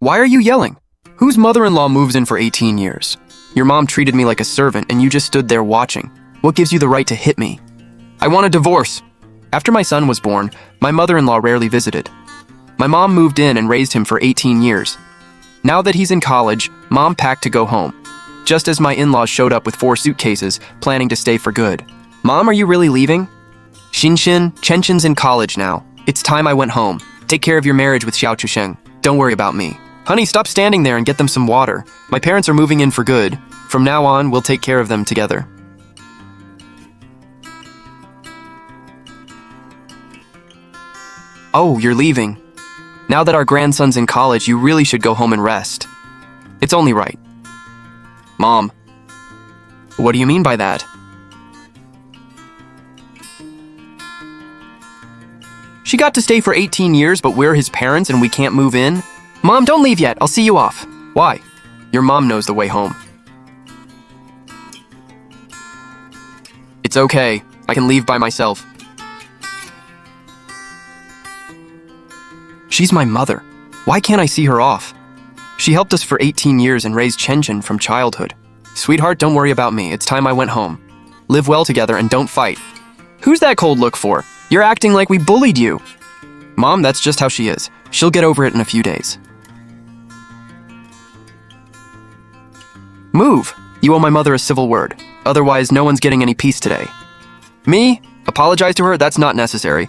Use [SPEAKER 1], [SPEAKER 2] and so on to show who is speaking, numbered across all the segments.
[SPEAKER 1] Why are you yelling? Whose mother-in-law moves in for 18 years? Your mom treated me like a servant and you just stood there watching. What gives you the right to hit me? I want a divorce. After my son was born, my mother-in-law rarely visited. My mom moved in and raised him for 18 years. Now that he's in college, Mom packed to go home. Just as my in-laws showed up with 4 suitcases, planning to stay for good. Mom, are you really leaving? Xinshin, Chenchen's in college now. It's time I went home. Take care of your marriage with Xiao Chusheng. Don't worry about me. Honey, stop standing there and get them some water. My parents are moving in for good. From now on, we'll take care of them together. Oh, you're leaving. Now that our grandson's in college, you really should go home and rest. It's only right. Mom, what do you mean by that? She got to stay for 18 years, but we're his parents and we can't move in? Mom, don't leave yet. I'll see you off. Why? Your mom knows the way home. It's okay. I can leave by myself. She's my mother. Why can't I see her off? She helped us for 18 years and raised Chen from childhood. Sweetheart, don't worry about me. It's time I went home. Live well together and don't fight. Who's that cold look for? You're acting like we bullied you. Mom, that's just how she is. She'll get over it in a few days. Move. You owe my mother a civil word. Otherwise, no one's getting any peace today. Me? Apologize to her? That's not necessary.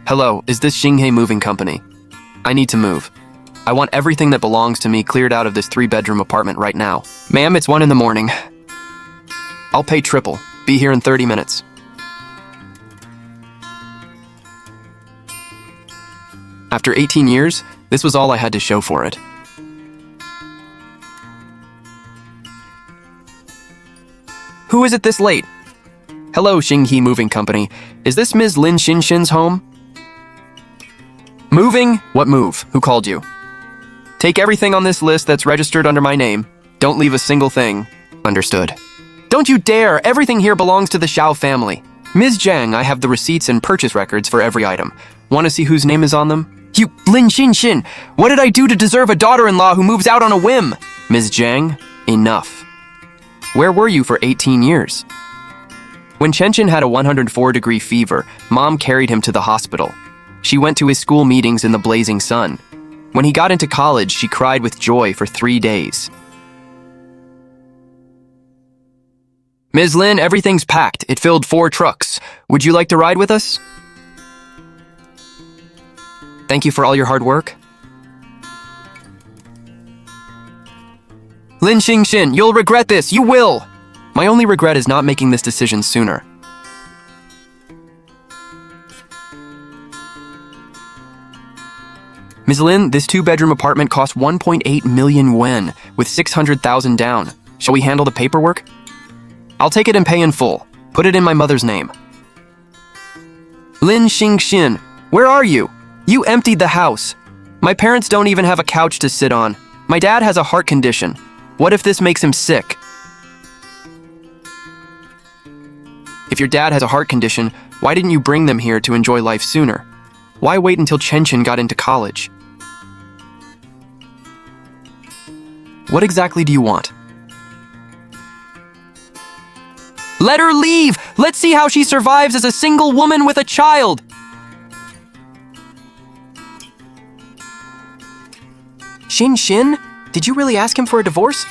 [SPEAKER 1] Hello, is this Xinghe Moving Company? I need to move. I want everything that belongs to me cleared out of this 3-bedroom apartment right now. Ma'am, it's 1 in the morning. I'll pay triple. Be here in 30 minutes. After 18 years, this was all I had to show for it. Who is it this late? Hello, Xinghe Moving Company. Is this Ms. Lin Xinshin's home? Moving? What move? Who called you? Take everything on this list that's registered under my name. Don't leave a single thing. Understood. Don't you dare! Everything here belongs to the Xiao family. Ms. Zhang, I have the receipts and purchase records for every item. Want to see whose name is on them? You, Lin Xinshin! What did I do to deserve a daughter-in-law who moves out on a whim? Ms. Zhang, enough. Where were you for 18 years? When Chenchin had a 104-degree fever, Mom carried him to the hospital. She went to his school meetings in the blazing sun. When he got into college, she cried with joy for 3 days. Ms. Lin, everything's packed. It filled 4 trucks. Would you like to ride with us? Thank you for all your hard work. Lin Xingshin, you'll regret this. You will. My only regret is not making this decision sooner. Ms. Lin, this 2-bedroom apartment costs 1.8 million yuan, with 600,000 down. Shall we handle the paperwork? I'll take it and pay in full. Put it in my mother's name. Lin Xingshin, where are you? You emptied the house. My parents don't even have a couch to sit on. My dad has a heart condition. What if this makes him sick? If your dad has a heart condition, why didn't you bring them here to enjoy life sooner? Why wait until Chenchin got into college? What exactly do you want? Let her leave! Let's see how she survives as a single woman with a child! Shin, did you really ask him for a divorce?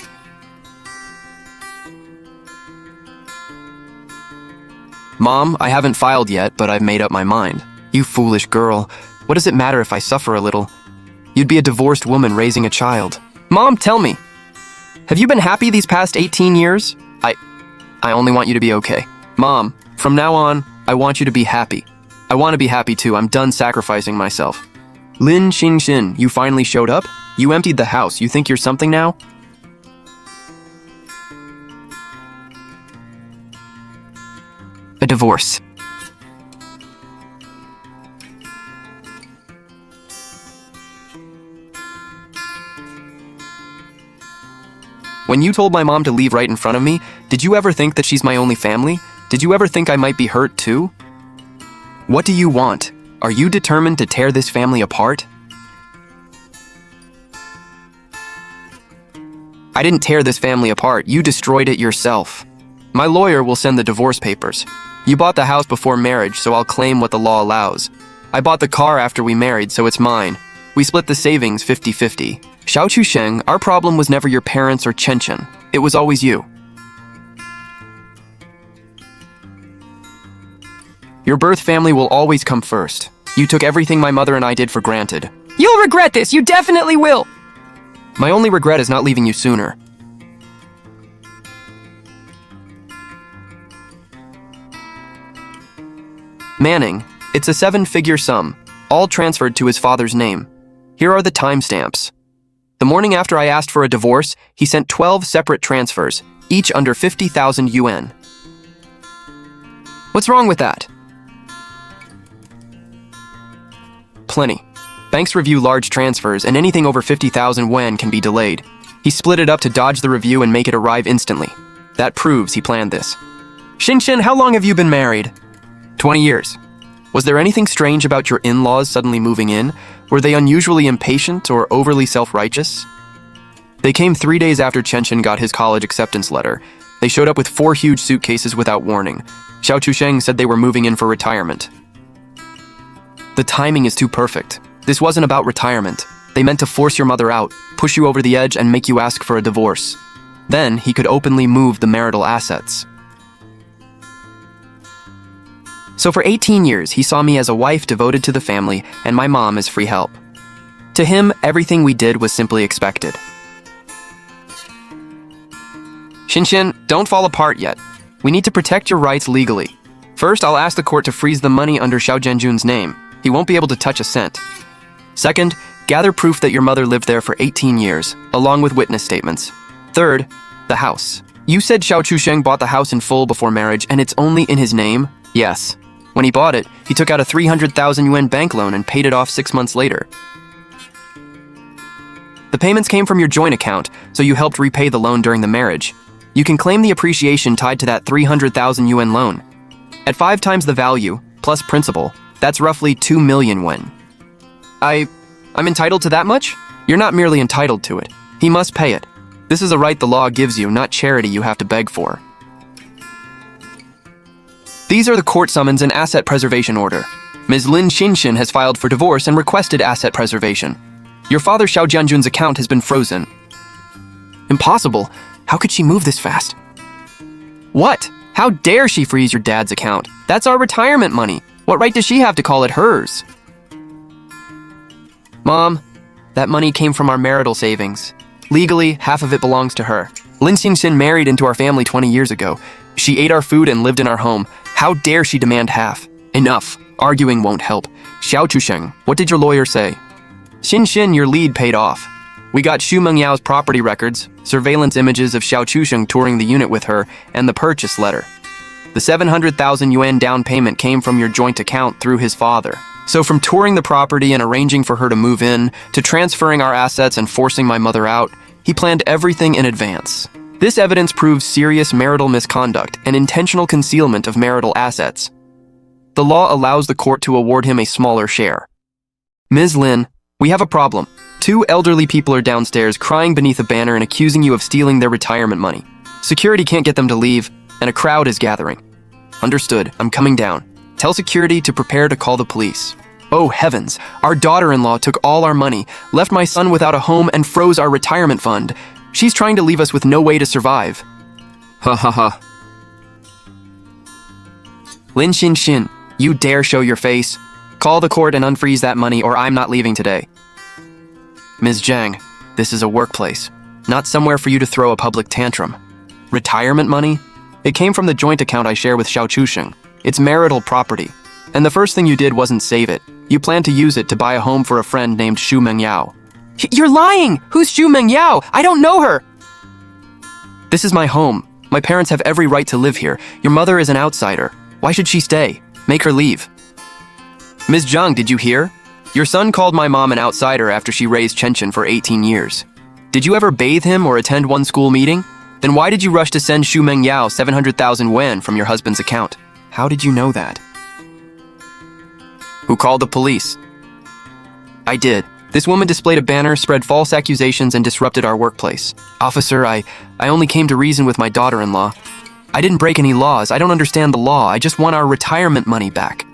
[SPEAKER 1] Mom, I haven't filed yet, but I've made up my mind. You foolish girl. What does it matter if I suffer a little? You'd be a divorced woman raising a child. Mom, tell me. Have you been happy these past 18 years? I only want you to be okay. Mom, from now on, I want you to be happy. I want to be happy too. I'm done sacrificing myself. Lin Xinshin, you finally showed up? You emptied the house. You think you're something now? A divorce. When you told my mom to leave right in front of me, did you ever think that she's my only family? Did you ever think I might be hurt too? What do you want? Are you determined to tear this family apart? I didn't tear this family apart. You destroyed it yourself. My lawyer will send the divorce papers. You bought the house before marriage, so I'll claim what the law allows. I bought the car after we married, so it's mine. We split the savings 50-50. Xiao Chusheng, our problem was never your parents or Chenchen. It was always you. Your birth family will always come first. You took everything my mother and I did for granted.
[SPEAKER 2] You'll regret this, you definitely will!
[SPEAKER 1] My only regret is not leaving you sooner. Manning, it's a 7-figure sum, all transferred to his father's name. Here are the timestamps. The morning after I asked for a divorce, he sent 12 separate transfers, each under 50,000 yuan. What's wrong with that? Plenty. Banks review large transfers, and anything over 50,000 yuan can be delayed. He split it up to dodge the review and make it arrive instantly. That proves he planned this. Shinshin, how long have you been married? 20 years. Was there anything strange about your in-laws suddenly moving in? Were they unusually impatient or overly self-righteous? They came 3 days after Chenchen got his college acceptance letter. They showed up with 4 huge suitcases without warning. Xiao Chusheng said they were moving in for retirement. The timing is too perfect. This wasn't about retirement. They meant to force your mother out, push you over the edge, and make you ask for a divorce. Then he could openly move the marital assets. So for 18 years, he saw me as a wife devoted to the family and my mom as free help. To him, everything we did was simply expected. Shinshin, don't fall apart yet. We need to protect your rights legally. First, I'll ask the court to freeze the money under Xiao Zhenjun's name. He won't be able to touch a cent. Second, gather proof that your mother lived there for 18 years, along with witness statements. Third, the house. You said Xiao Chusheng bought the house in full before marriage, and it's only in his name? Yes. When he bought it, he took out a 300,000 yuan bank loan and paid it off 6 months later. The payments came from your joint account, so you helped repay the loan during the marriage. You can claim the appreciation tied to that 300,000 yuan loan. At 5 times the value, plus principal, that's roughly 2 million yuan. I'm entitled to that much? You're not merely entitled to it. He must pay it. This is a right the law gives you, not charity you have to beg for. These are the court summons and asset preservation order. Ms. Lin Xinshin has filed for divorce and requested asset preservation. Your father Xiao Jianjun's account has been frozen. Impossible. How could she move this fast? What? How dare she freeze your dad's account? That's our retirement money. What right does she have to call it hers? Mom, that money came from our marital savings. Legally, half of it belongs to her. Lin Xinshin married into our family 20 years ago. She ate our food and lived in our home. How dare she demand half? Enough. Arguing won't help. Xiao Chusheng, what did your lawyer say? Xinshin, your lead paid off. We got Xu Mengyao's property records, surveillance images of Xiao Chusheng touring the unit with her, and the purchase letter. The 700,000 yuan down payment came from your joint account through his father. So from touring the property and arranging for her to move in, to transferring our assets and forcing my mother out, he planned everything in advance. This evidence proves serious marital misconduct and intentional concealment of marital assets. The law allows the court to award him a smaller share. Ms. Lin, we have a problem. 2 elderly people are downstairs crying beneath a banner and accusing you of stealing their retirement money. Security can't get them to leave, and a crowd is gathering. Understood, I'm coming down. Tell security to prepare to call the police. Oh heavens, our daughter-in-law took all our money, left my son without a home, and froze our retirement fund. She's trying to leave us with no way to survive. Ha ha ha. Lin Xinshin, you dare show your face? Call the court and unfreeze that money or I'm not leaving today. Ms. Zhang, this is a workplace, not somewhere for you to throw a public tantrum. Retirement money? It came from the joint account I share with Xiao Chusheng. It's marital property. And the first thing you did wasn't save it. You planned to use it to buy a home for a friend named Xu Mengyao. You're lying! Who's Xu Mengyao? I don't know her! This is my home. My parents have every right to live here. Your mother is an outsider. Why should she stay? Make her leave. Ms. Zhang, did you hear? Your son called my mom an outsider after she raised Chenchen for 18 years. Did you ever bathe him or attend one school meeting? Then why did you rush to send Xu Mengyao 700,000 yuan from your husband's account? How did you know that? Who called the police? I did. This woman displayed a banner, spread false accusations, and disrupted our workplace. Officer, I only came to reason with my daughter-in-law. I didn't break any laws. I don't understand the law. I just want our retirement money back.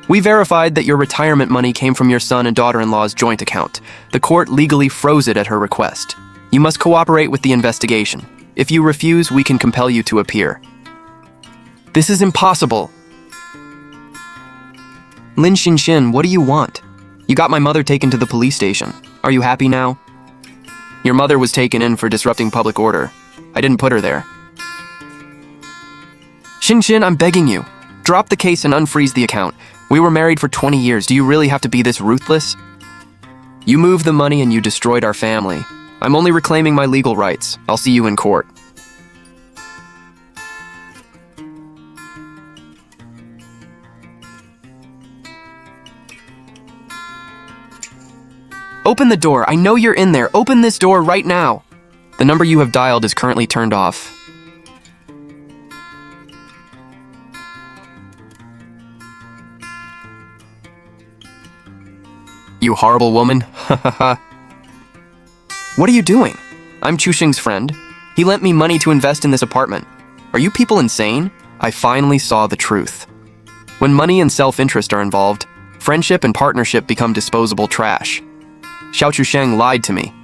[SPEAKER 1] We verified that your retirement money came from your son and daughter-in-law's joint account. The court legally froze it at her request. You must cooperate with the investigation. If you refuse, we can compel you to appear. This is impossible. Lin Xinxin, what do you want? You got my mother taken to the police station. Are you happy now? Your mother was taken in for disrupting public order. I didn't put her there. Xinxin, I'm begging you. Drop the case and unfreeze the account. We were married for 20 years. Do you really have to be this ruthless? You moved the money and you destroyed our family. I'm only reclaiming my legal rights. I'll see you in court. Open the door. I know you're in there. Open this door right now. The number you have dialed is currently turned off. You horrible woman. What are you doing? I'm Chushing's friend. He lent me money to invest in this apartment. Are you people insane? I finally saw the truth. When money and self-interest are involved, friendship and partnership become disposable trash. Xiao Chusheng lied to me.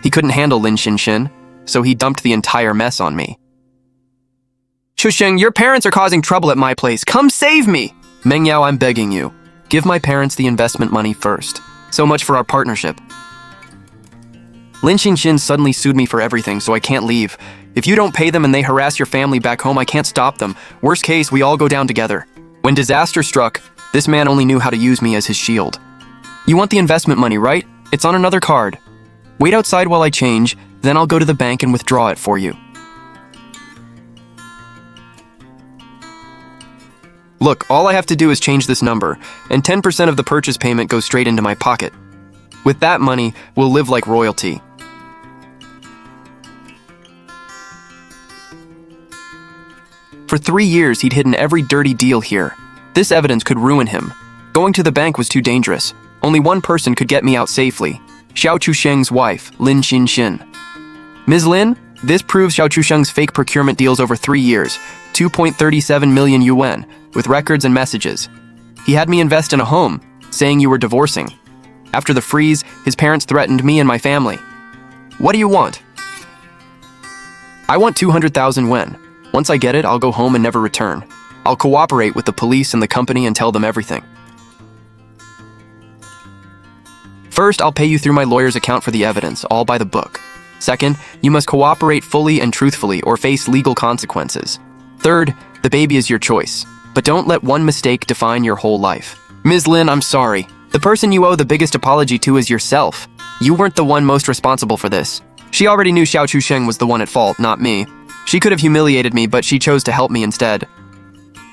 [SPEAKER 1] He couldn't handle Lin Xinxin, so he dumped the entire mess on me. Chusheng, your parents are causing trouble at my place. Come save me! Meng Yao, I'm begging you. Give my parents the investment money first. So much for our partnership. Lin Xinxin suddenly sued me for everything, so I can't leave. If you don't pay them and they harass your family back home, I can't stop them. Worst case, we all go down together. When disaster struck, this man only knew how to use me as his shield. You want the investment money, right? It's on another card. Wait outside while I change, then I'll go to the bank and withdraw it for you. Look, all I have to do is change this number, and 10% of the purchase payment goes straight into my pocket. With that money, we'll live like royalty. For 3 years, he'd hidden every dirty deal here. This evidence could ruin him. Going to the bank was too dangerous. Only one person could get me out safely. Xiao Chusheng's wife, Lin Xinxin. Ms. Lin, this proves Xiao Chusheng's fake procurement deals over 3 years, 2.37 million yuan, with records and messages. He had me invest in a home, saying you were divorcing. After the freeze, his parents threatened me and my family. What do you want? I want 200,000 yuan. Once I get it, I'll go home and never return. I'll cooperate with the police and the company and tell them everything. First, I'll pay you through my lawyer's account for the evidence, all by the book. Second, you must cooperate fully and truthfully or face legal consequences. Third, the baby is your choice, but don't let one mistake define your whole life. Ms. Lin, I'm sorry. The person you owe the biggest apology to is yourself. You weren't the one most responsible for this. She already knew Xiao Chusheng was the one at fault, not me. She could have humiliated me, but she chose to help me instead.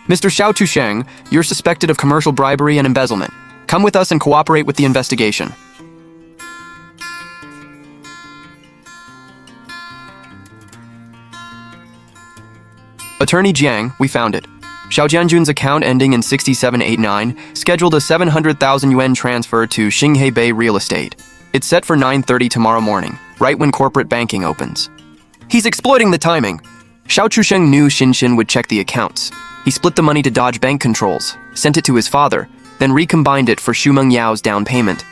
[SPEAKER 1] Mr. Xiao Chusheng, you're suspected of commercial bribery and embezzlement. Come with us and cooperate with the investigation. Attorney Jiang, we found it. Xiao Jianjun's account ending in 6789 scheduled a 700,000 yuan transfer to Xinghe Bay Real Estate. It's set for 9:30 tomorrow morning, right when corporate banking opens. He's exploiting the timing. Xiao Chusheng knew Xinxin would check the accounts. He split the money to dodge bank controls, sent it to his father, then recombined it for Xu Meng Yao's down payment.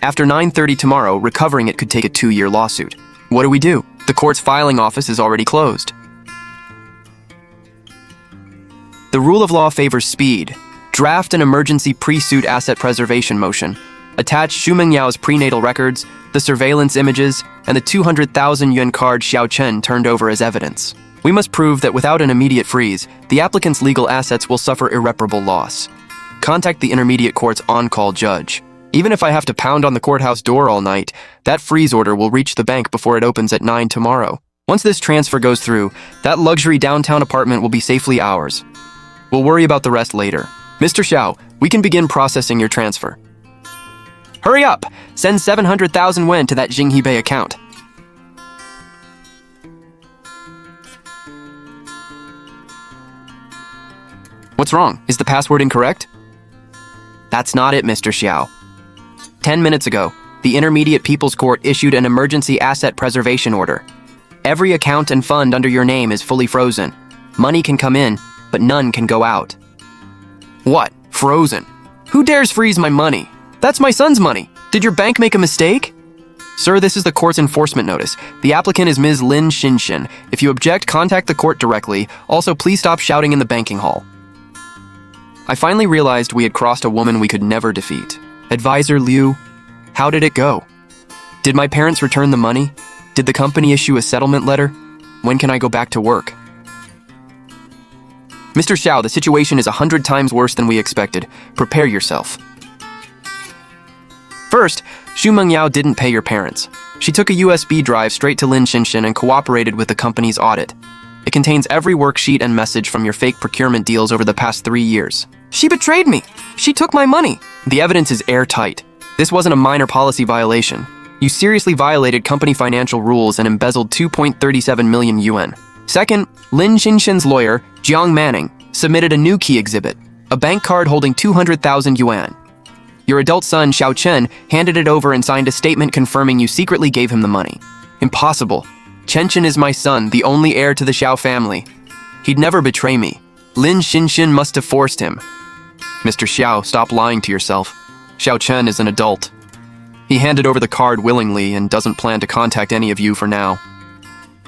[SPEAKER 1] After 9:30 tomorrow, recovering it could take a 2-year lawsuit. What do? The court's filing office is already closed. The rule of law favors speed. Draft an emergency pre-suit asset preservation motion. Attach Xu Meng Yao's prenatal records, the surveillance images, and the 200,000 yuan card Xiao Chen turned over as evidence. We must prove that without an immediate freeze, the applicant's legal assets will suffer irreparable loss. Contact the intermediate court's on-call judge. Even if I have to pound on the courthouse door all night, that freeze order will reach the bank before it opens at 9 tomorrow. Once this transfer goes through, that luxury downtown apartment will be safely ours. We'll worry about the rest later. Mr. Xiao, we can begin processing your transfer. Hurry up! Send 700,000 yuan to that Xinghe Bay account. What's wrong? Is the password incorrect? That's not it, Mr. Xiao. 10 minutes ago, the Intermediate People's Court issued an emergency asset preservation order. Every account and fund under your name is fully frozen. Money can come in, but none can go out. What? Frozen? Who dares freeze my money? That's my son's money. Did your bank make a mistake? Sir, this is the court's enforcement notice. The applicant is Ms. Lin Xinshin. If you object, contact the court directly. Also, please stop shouting in the banking hall. I finally realized we had crossed a woman we could never defeat. Advisor Liu, how did it go? Did my parents return the money? Did the company issue a settlement letter? When can I go back to work? Mr. Xiao, the situation is 100 times worse than we expected. Prepare yourself. First, Xu Mengyao didn't pay your parents. She took a USB drive straight to Lin Xinshin and cooperated with the company's audit. It contains every worksheet and message from your fake procurement deals over the past 3 years. She betrayed me! She took my money! The evidence is airtight. This wasn't a minor policy violation. You seriously violated company financial rules and embezzled 2.37 million yuan. Second, Lin Xinshin's lawyer, Jiang Manning, submitted a new key exhibit, a bank card holding 200,000 yuan. Your adult son, Xiao Chen, handed it over and signed a statement confirming you secretly gave him the money. Impossible. Chen Chen is my son, the only heir to the Xiao family. He'd never betray me. Lin Xinshin must have forced him. Mr. Xiao, stop lying to yourself. Xiao Chen is an adult. He handed over the card willingly and doesn't plan to contact any of you for now.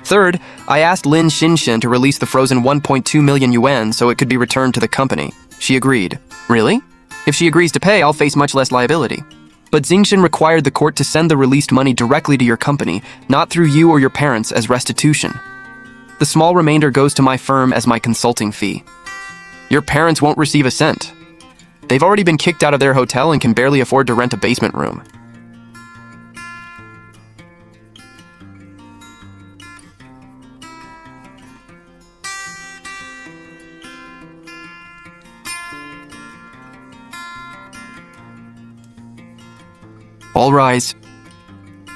[SPEAKER 1] Third, I asked Lin Xinshin to release the frozen 1.2 million yuan so it could be returned to the company. She agreed. Really? If she agrees to pay, I'll face much less liability. But Xingshin required the court to send the released money directly to your company, not through you or your parents, as restitution. The small remainder goes to my firm as my consulting fee. Your parents won't receive a cent. They've already been kicked out of their hotel and can barely afford to rent a basement room. All rise.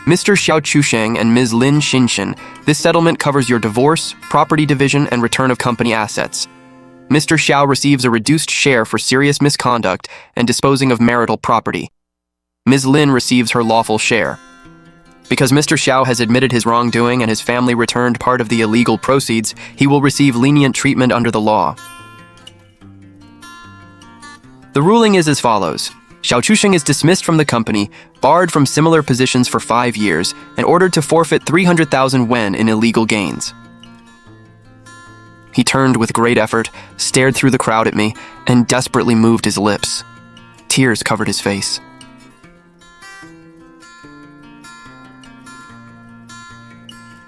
[SPEAKER 1] Mr. Xiao Chusheng and Ms. Lin Xinshin, this settlement covers your divorce, property division, and return of company assets. Mr. Xiao receives a reduced share for serious misconduct and disposing of marital property. Ms. Lin receives her lawful share. Because Mr. Xiao has admitted his wrongdoing and his family returned part of the illegal proceeds, he will receive lenient treatment under the law. The ruling is as follows. Xiao Chusheng is dismissed from the company, barred from similar positions for 5 years, and ordered to forfeit 300,000 wen in illegal gains. He turned with great effort, stared through the crowd at me, and desperately moved his lips. Tears covered his face.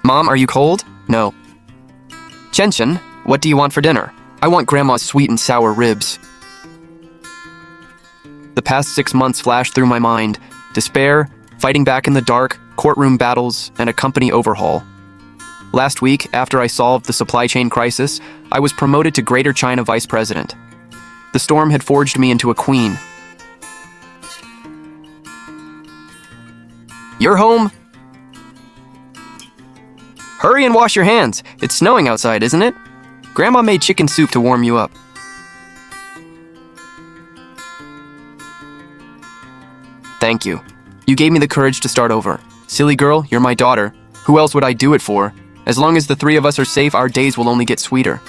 [SPEAKER 1] Mom, are you cold? No. Chen, what do you want for dinner? I want Grandma's sweet and sour ribs. The past 6 months flashed through my mind. Despair, fighting back in the dark, courtroom battles, and a company overhaul. Last week, after I solved the supply chain crisis, I was promoted to Greater China Vice President. The storm had forged me into a queen. You're home? Hurry and wash your hands. It's snowing outside, isn't it? Grandma made chicken soup to warm you up. Thank you. You gave me the courage to start over. Silly girl, you're my daughter. Who else would I do it for? As long as the 3 of us are safe, our days will only get sweeter.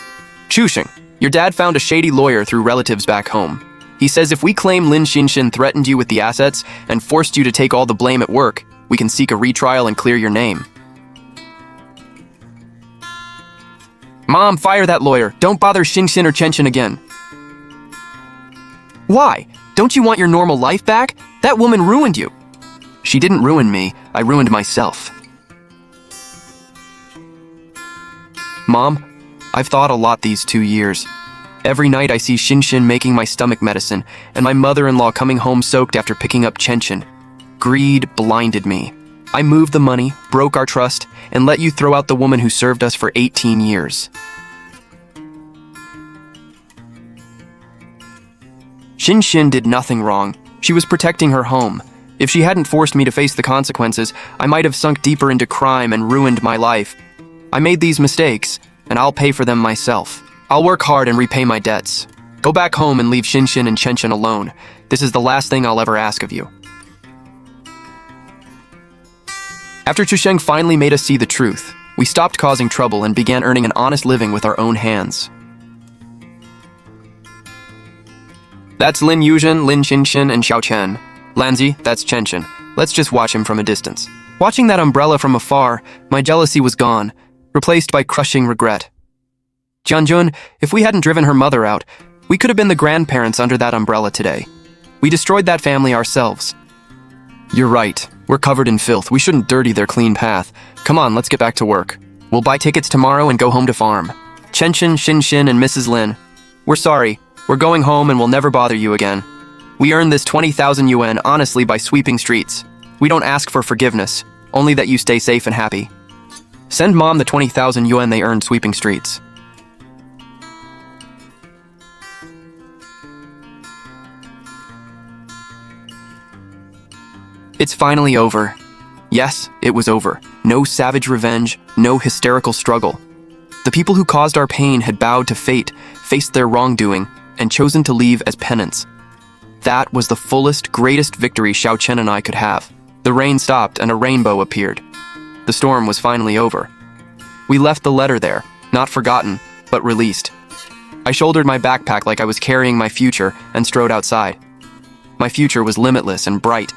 [SPEAKER 1] Chusheng, your dad found a shady lawyer through relatives back home. He says if we claim Lin Xinshin threatened you with the assets and forced you to take all the blame at work, we can seek a retrial and clear your name. Mom, fire that lawyer. Don't bother Xinshin or Chenshin again. Why? Don't you want your normal life back? That woman ruined you. She didn't ruin me. I ruined myself. Mom, I've thought a lot these 2 years. Every night I see Xinshin making my stomach medicine, and my mother-in-law coming home soaked after picking up Chenshin. Greed blinded me. I moved the money, broke our trust, and let you throw out the woman who served us for 18 years. Xinshin did nothing wrong. She was protecting her home. If she hadn't forced me to face the consequences, I might have sunk deeper into crime and ruined my life. I made these mistakes, and I'll pay for them myself. I'll work hard and repay my debts. Go back home and leave Xinshin and Chenshin alone. This is the last thing I'll ever ask of you. After Chusheng finally made us see the truth, we stopped causing trouble and began earning an honest living with our own hands. That's Lin Yuzhen, Lin Qinshin, and Xiao Chen. Lanzi, that's Chenshin. Let's just watch him from a distance. Watching that umbrella from afar, my jealousy was gone, replaced by crushing regret. Jianjun, if we hadn't driven her mother out, we could have been the grandparents under that umbrella today. We destroyed that family ourselves. You're right. We're covered in filth. We shouldn't dirty their clean path. Come on, let's get back to work. We'll buy tickets tomorrow and go home to farm. Chenshin, Shinshin, and Mrs. Lin, we're sorry. We're going home and we'll never bother you again. We earned this 20,000 yuan honestly by sweeping streets. We don't ask for forgiveness, only that you stay safe and happy. Send Mom the 20,000 yuan they earned sweeping streets. It's finally over. Yes, it was over. No savage revenge, no hysterical struggle. The people who caused our pain had bowed to fate, faced their wrongdoing, and chosen to leave as penance. That was the fullest, greatest victory Xiao Chen and I could have. The rain stopped and a rainbow appeared. The storm was finally over. We left the letter there, not forgotten, but released. I shouldered my backpack like I was carrying my future and strode outside. My future was limitless and bright.